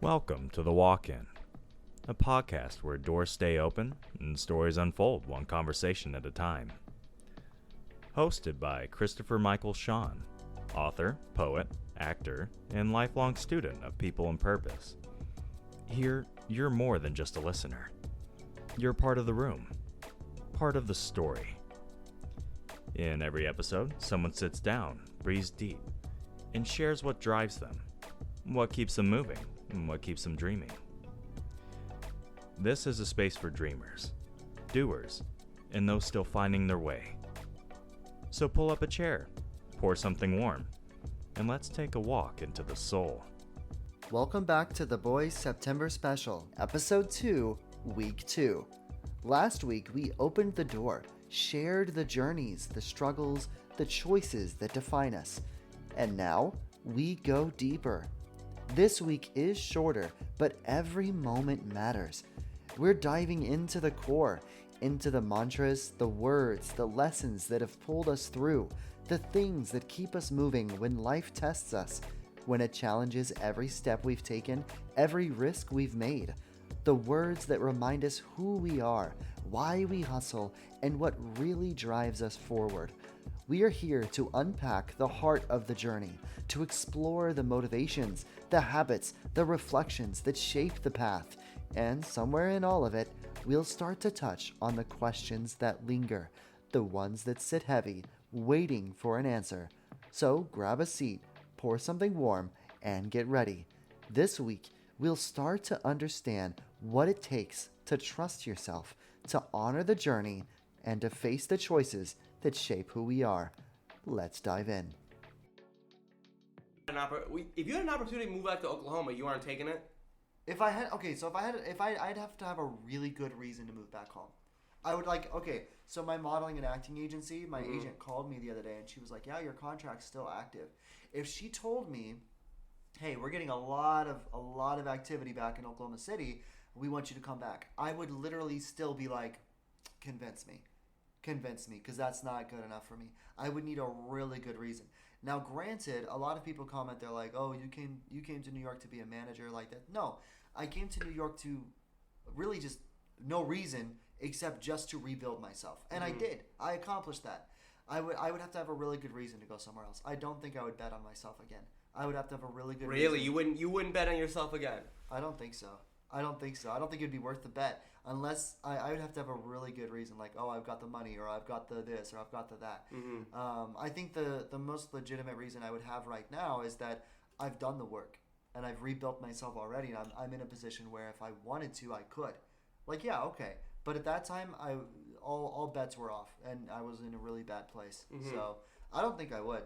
Welcome to The Walk-In, a podcast where doors stay open and stories unfold one conversation at a time. Hosted by Christopher Michael Sean, author, poet, actor, and lifelong student of people and purpose. Here, you're more than just a listener. You're part of the room, part of the story. In every episode, someone sits down, breathes deep, and shares what drives them, what keeps them moving, and what keeps them dreaming. This is a space for dreamers, doers, and those still finding their way. So pull up a chair, pour something warm, and let's take a walk into the soul. Welcome back to The Boys September Special, Episode 2, Week 2. Last week, we opened the door, shared the journeys, the struggles, the choices that define us. And now, we go deeper. This week is shorter, but every moment matters. We're diving into the core, into the mantras, the words, the lessons that have pulled us through, the things that keep us moving when life tests us, when it challenges every step we've taken, every risk we've made. The words that remind us who we are, why we hustle, and what really drives us forward. We are here to unpack the heart of the journey, to explore the motivations, the habits, the reflections that shape the path. And somewhere in all of it, we'll start to touch on the questions that linger, the ones that sit heavy, waiting for an answer. So grab a seat, pour something warm, and get ready. This week, we'll start to understand what it takes to trust yourself, to honor the journey, and to face the choices that shape who we are. Let's dive in. If you had an opportunity to move back to Oklahoma, you aren't taking it? I'd have to have a really good reason to move back home. I would so my modeling and acting agency, my agent called me the other day and she was like, yeah, your contract's still active. If she told me, hey, we're getting a lot of activity back in Oklahoma City, we want you to come back, I would literally still be like, convince me, because that's not good enough for me. I would need a really good reason. Now, granted, a lot of people comment, they're like, oh, you came to New York to be a manager like that. No, I came to New York to really just no reason except just to rebuild myself. And I did. I accomplished that. I would have to have a really good reason to go somewhere else. I don't think I would bet on myself again. I would have to have a really good reason. Really? You wouldn't bet on yourself again? I don't think so. I don't think it'd be worth the bet unless I would have to have a really good reason, like, oh, I've got the money, or I've got the this, or I've got the that. I think the most legitimate reason I would have right now is that I've done the work and I've rebuilt myself already, and I'm in a position where if I wanted to, I could. Like, yeah, okay. But at that time, all bets were off, and I was in a really bad place. So I don't think I would.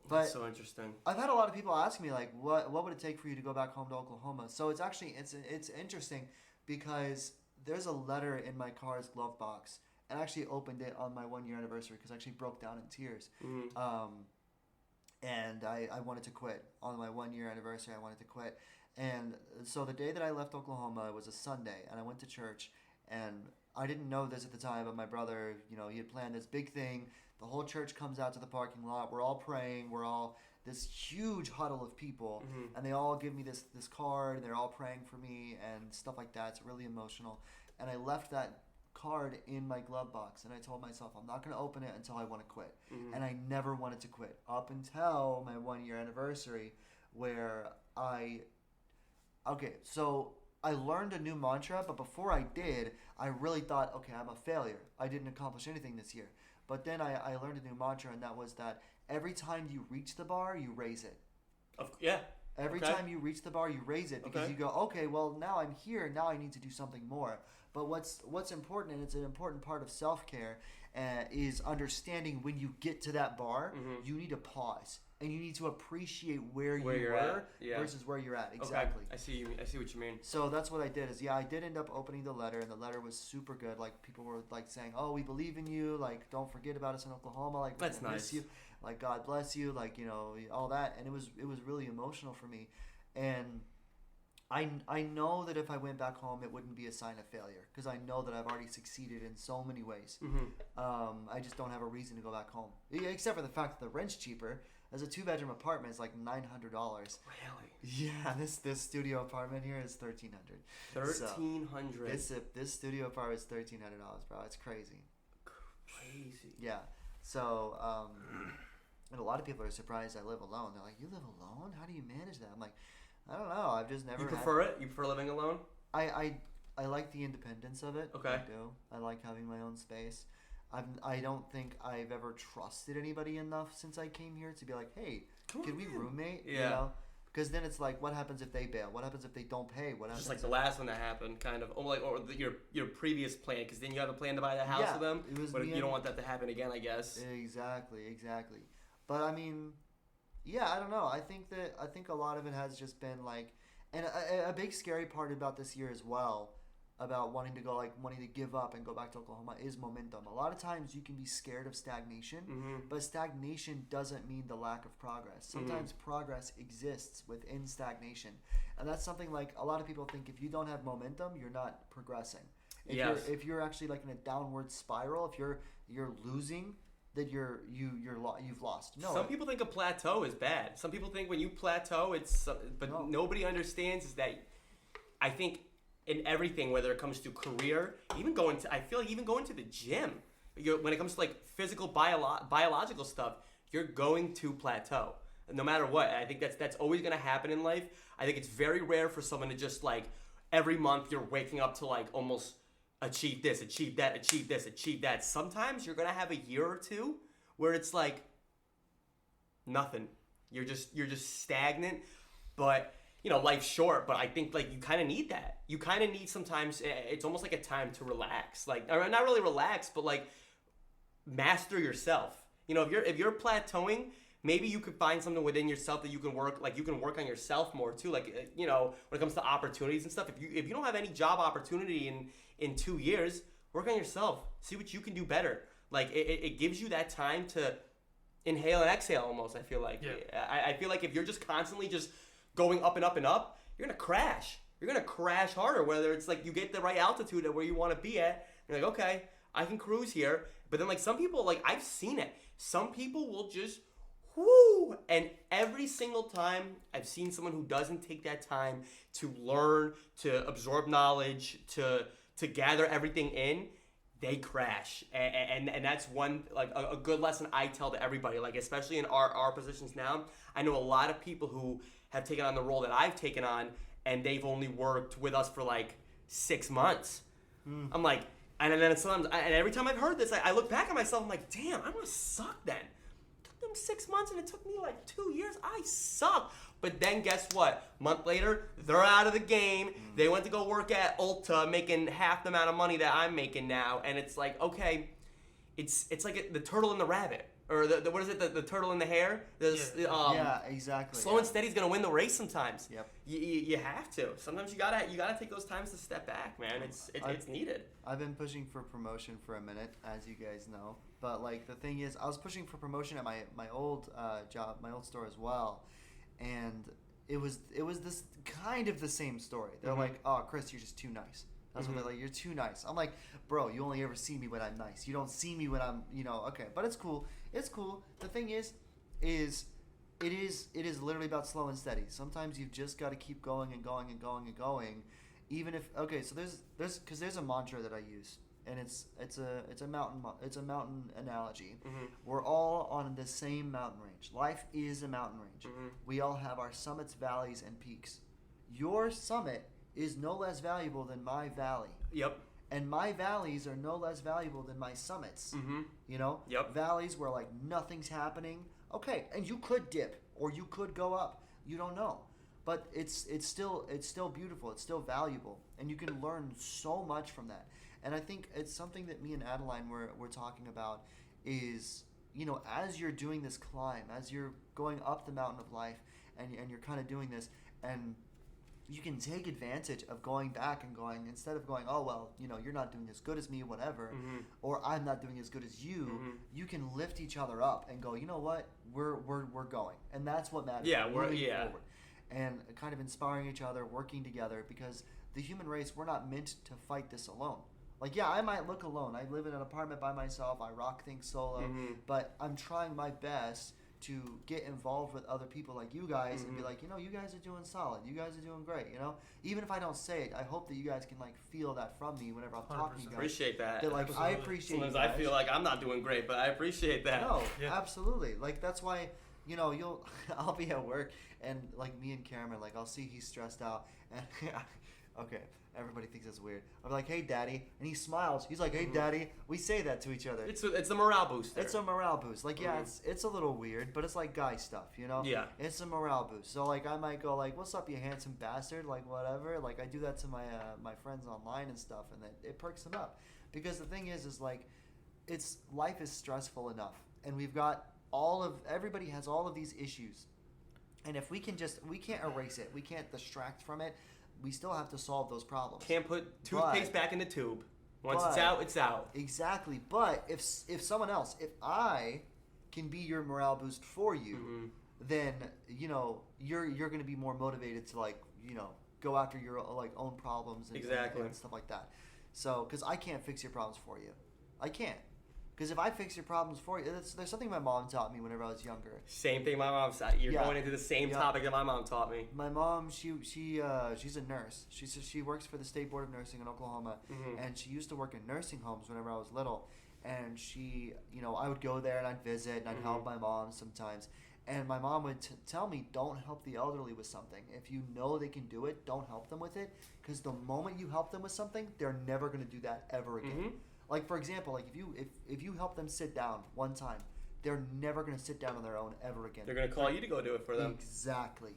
But that's so interesting. I've had a lot of people ask me, like, what would it take for you to go back home to Oklahoma? So it's interesting because there's a letter in my car's glove box, and I actually opened it on my 1-year anniversary because I actually broke down in tears. And I wanted to quit. On my 1-year anniversary, I wanted to quit. And so the day that I left Oklahoma, it was a Sunday, and I went to church, and I didn't know this at the time, but my brother, he had planned this big thing. The whole church comes out to the parking lot. We're all praying. We're all this huge huddle of people, and they all give me this card. They're all praying for me and stuff like that. It's really emotional. And I left that card in my glove box, and I told myself I'm not going to open it until I want to quit. And I never wanted to quit up until my 1-year anniversary, where so I learned a new mantra, but before I did, I really thought, okay, I'm a failure. I didn't accomplish anything this year. But then I learned a new mantra, and that was that every time you reach the bar, you raise it. Every time you reach the bar, you raise it, because you go, okay, well, now I'm here. Now I need to do something more. But what's important, and it's an important part of self-care, is understanding when you get to that bar, you need to pause. And you need to appreciate where you were versus where you're at. Exactly. Okay. I see what you mean. So that's what I did. I did end up opening the letter, and the letter was super good. Like, people were like saying, "Oh, we believe in you. Like, don't forget about us in Oklahoma. Like, that's nice. Miss you. Like, God bless you. Like, all that." And it was really emotional for me. And I know that if I went back home, it wouldn't be a sign of failure, because I know that I've already succeeded in so many ways. I just don't have a reason to go back home, except for the fact that the rent's cheaper. As a 2-bedroom apartment, it's like $900. Really? Yeah, this studio apartment here is $1,300. $1,300. So this studio apartment is $1,300, bro. It's crazy. Crazy. Yeah. So, and a lot of people are surprised I live alone. They're like, "You live alone? How do you manage that?" I'm like, "I don't know. I've just never." You prefer it? You prefer living alone? I like the independence of it. Okay. I do. I like having my own space. I don't think I've ever trusted anybody enough since I came here to be like, "Hey, can we roommate?" Yeah. You know? Because then it's like, what happens if they bail? What happens if they don't pay? What happens? Just like the last one that happened, kind of, your previous plan, because then you have a plan to buy the house with them. It was but me you don't want that to happen again, I guess. Exactly. But I mean, yeah, I don't know. I think a lot of it has just been like, and a big scary part about this year as well, about wanting to give up and go back to Oklahoma, is momentum. A lot of times you can be scared of stagnation, but stagnation doesn't mean the lack of progress. Sometimes progress exists within stagnation, and that's something like a lot of people think if you don't have momentum, you're not progressing. If you're actually like in a downward spiral, if you're losing, that you've lost. No. Some people think a plateau is bad. Some people think when you plateau, nobody understands is that I think in everything, whether it comes to career, I feel like even going to the gym, when it comes to like physical, biological stuff, you're going to plateau. No matter what, I think that's always going to happen in life. I think it's very rare for someone to just like every month you're waking up to like almost achieve this, achieve that, achieve this, achieve that. Sometimes you're going to have a year or two where it's like nothing. You're just stagnant, but life's short, but I think like you kind of need that. You kind of need sometimes, it's almost like a time to relax. Like, or not really relax, but like master yourself. If you're plateauing, maybe you could find something within yourself that you can work on yourself more too. Like, when it comes to opportunities and stuff, if you don't have any job opportunity in 2 years, work on yourself. See what you can do better. Like, it gives you that time to inhale and exhale almost, I feel like. Yeah. I feel like if you're just constantly just going up and up and up, you're going to crash. You're going to crash harder, whether it's like you get the right altitude at where you want to be at. You're like, okay, I can cruise here. But then like some people, like I've seen it. Some people will just, whoo. And every single time I've seen someone who doesn't take that time to learn, to absorb knowledge, to gather everything in, they crash. And that's one, like a good lesson I tell to everybody, like especially in our positions now. I know a lot of people who have taken on the role that I've taken on, and they've only worked with us for like 6 months. I'm like, and then sometimes, and every time I've heard this, I look back at myself, I'm like, damn, I must suck then. It took them 6 months and it took me like 2 years. I suck. But then guess what? A month later, they're out of the game. They went to go work at Ulta, making half the amount of money that I'm making now. And it's like, okay, it's like the turtle and the rabbit. Or the what is it? The turtle and the hare? Yeah, exactly. Slow and steady's gonna win the race sometimes. Yep. You have to. Sometimes you gotta take those times to step back, man. It's needed. I've been pushing for promotion for a minute, as you guys know. But like the thing is, I was pushing for promotion at my old job, my old store as well, and it was this kind of the same story. They're like, "Oh, Chris, you're just too nice." That's what they're like. You're too nice. I'm like, bro, you only ever see me when I'm nice. You don't see me when I'm, okay. But it's cool. It's cool. The thing is it is literally about slow and steady. Sometimes you've just got to keep going and going and going and going, even if so there's a mantra that I use, and it's a mountain analogy. We're all on the same mountain range. Life is a mountain range. We all have our summits, valleys, and peaks. Your summit is no less valuable than my valley. Yep. And my valleys are no less valuable than my summits. Yep. Valleys where like nothing's happening. Okay, and you could dip or you could go up. You don't know. But it's still beautiful. It's still valuable, and you can learn so much from that. And I think it's something that me and Adeline we're talking about is, as you're doing this climb, as you're going up the mountain of life, and you're kind of doing this, and you can take advantage of going back and going, instead of going, oh, well, you're not doing as good as me, whatever, or I'm not doing as good as you, you can lift each other up and go, you know what, we're going. And that's what matters. Yeah, forward. And kind of inspiring each other, working together, because the human race, we're not meant to fight this alone. Like, yeah, I might look alone. I live in an apartment by myself. I rock things solo. But I'm trying my best to get involved with other people like you guys and be like, you know, you guys are doing solid. You guys are doing great, you know? Even if I don't say it, I hope that you guys can, like, feel that from me whenever I'm talking to you guys. Appreciate that. That, like, Absolutely. I appreciate Sometimes you guys. I feel like I'm not doing great, but I appreciate that. No, Yeah. absolutely. Like, that's why, you know, I'll be at work and, like, me and Cameron, like, I'll see he's stressed out and, okay, everybody thinks that's weird. I'm like, hey, daddy. And he smiles. He's like, hey, daddy. We say that to each other. It's a morale booster. It's a morale boost. Like, yeah, it's a little weird, but it's like guy stuff, you know? Yeah. It's a morale boost. So, like, I might go, like, what's up, you handsome bastard? Like, whatever. Like, I do that to my friends online and stuff, and it perks them up. Because the thing is like, life is stressful enough. And we've got everybody has all of these issues. And if we can't erase it. We can't distract from it. We still have to solve those problems. Can't put toothpaste back in the tube. Once it's out, it's out. Exactly. But if someone else, if I can be your morale boost for you, then, you know, you're going to be more motivated to, like, you know, go after your, like, own problems and stuff like that. So, because I can't fix your problems for you. I can't. Because if I fix your problems for you, there's something my mom taught me whenever I was younger. Same thing my mom said. You're going into the same topic that my mom taught me. My mom, she's a nurse. She works for the State Board of Nursing in Oklahoma, and she used to work in nursing homes whenever I was little. And she, you know, I would go there and I'd visit and I'd help my mom sometimes. And my mom would tell me, don't help the elderly with something. If you know they can do it, don't help them with it. Because the moment you help them with something, they're never going to do that ever again. Like, for example, like if you help them sit down one time, they're never going to sit down on their own ever again. They're going to call you to go do it for them. Exactly.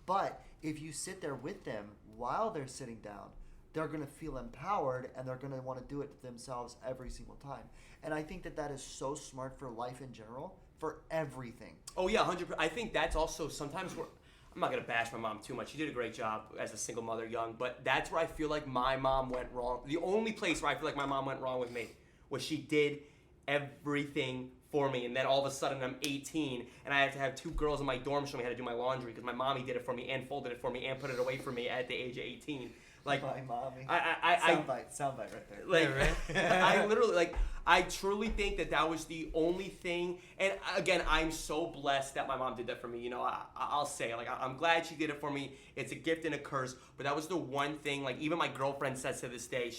But if you sit there with them while they're sitting down, they're going to feel empowered and they're going to want to do it themselves every single time. And I think that is so smart for life in general, for everything. Oh, yeah, 100%. I think that's also sometimes where I'm not going to bash my mom too much. She did a great job as a single mother young, but that's where I feel like my mom went wrong. The only place where I feel like my mom went wrong with me was she did everything for me, and then all of a sudden I'm 18 and I have to have two girls in my dorm show me how to do my laundry because my mommy did it for me and folded it for me and put it away for me at the age of 18. Like my mommy. Soundbite right there. Like, I literally, like, I truly think that was the only thing. And again, I'm so blessed that my mom did that for me. You know, I'll say, like, I'm glad she did it for me. It's a gift and a curse. But that was the one thing, like, even my girlfriend says to this day,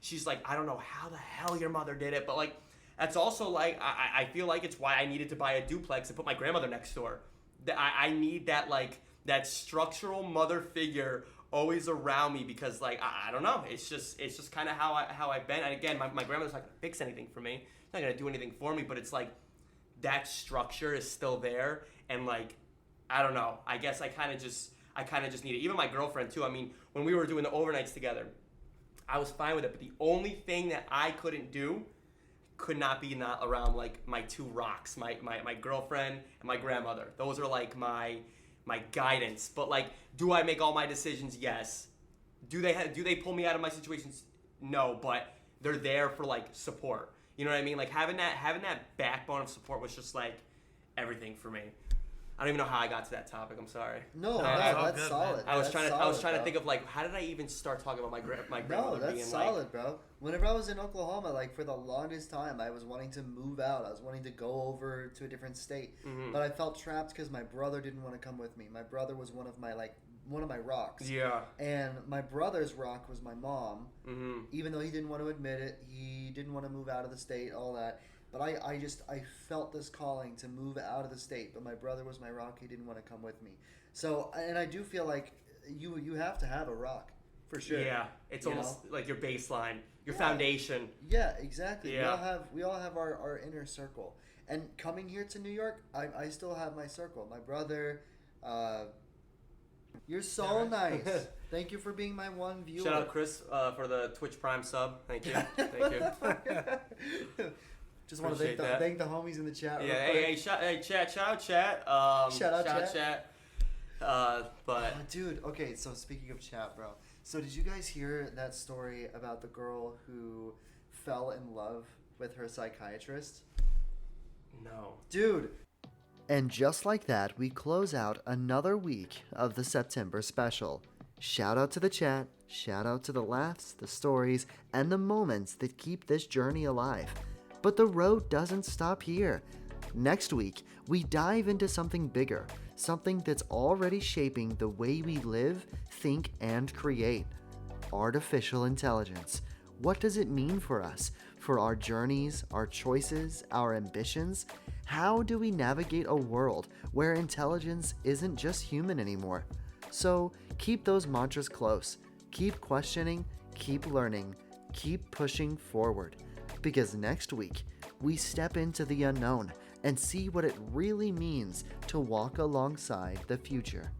she's like, I don't know how the hell your mother did it. But, like, that's also, like, I feel like it's why I needed to buy a duplex and put my grandmother next door. I need that, like, that structural mother figure always around me because, like, I don't know, it's just kind of how I've been. And again, my grandmother's not gonna fix anything for me, not gonna do anything for me, but it's like that structure is still there. And, like, I don't know, I guess I kind of just need it. Even my girlfriend too. I mean, when we were doing the overnights together, I was fine with it, but the only thing that I couldn't do could not be around, like, my two rocks, my girlfriend and my grandmother. Those are, like, my guidance. But, like, do I make all my decisions? Yes. Do they pull me out of my situations? No, but they're there for, like, support. You know what I mean? Like, having that backbone of support was just, like, everything for me. I don't even know how I got to that topic. I'm sorry. No, that's good, solid. I was trying to bro. think of, like, how did I even start talking about my grandmother No, that's being solid, like, bro. Whenever I was in Oklahoma, like, for the longest time, I was wanting to move out. I was wanting to go over to a different state. But I felt trapped because my brother didn't want to come with me. My brother was one of my rocks. Yeah. And my brother's rock was my mom. Even though he didn't want to admit it, he didn't want to move out of the state, all that. But I felt this calling to move out of the state. But my brother was my rock. He didn't want to come with me. So, and I do feel like you have to have a rock, for sure. Yeah, it's almost like your baseline, your foundation. Yeah, exactly. Yeah. We all have our inner circle. And coming here to New York, I still have my circle. My brother, you're so nice. Thank you for being my one viewer. Shout out Chris for the Twitch Prime sub. Thank you. Thank you. Just want to thank the homies in the chat. Yeah, hey, shout out chat. Shout out chat. But dude, okay, so speaking of chat, bro. So did you guys hear that story about the girl who fell in love with her psychiatrist? No. Dude. And just like that, we close out another week of the September special. Shout out to the chat, shout out to the laughs, the stories, and the moments that keep this journey alive. But the road doesn't stop here. Next week, we dive into something bigger, something that's already shaping the way we live, think, and create. Artificial intelligence. What does it mean for us, for our journeys, our choices, our ambitions? How do we navigate a world where intelligence isn't just human anymore? So keep those mantras close. Keep questioning, keep learning, keep pushing forward. Because next week, we step into the unknown and see what it really means to walk alongside the future.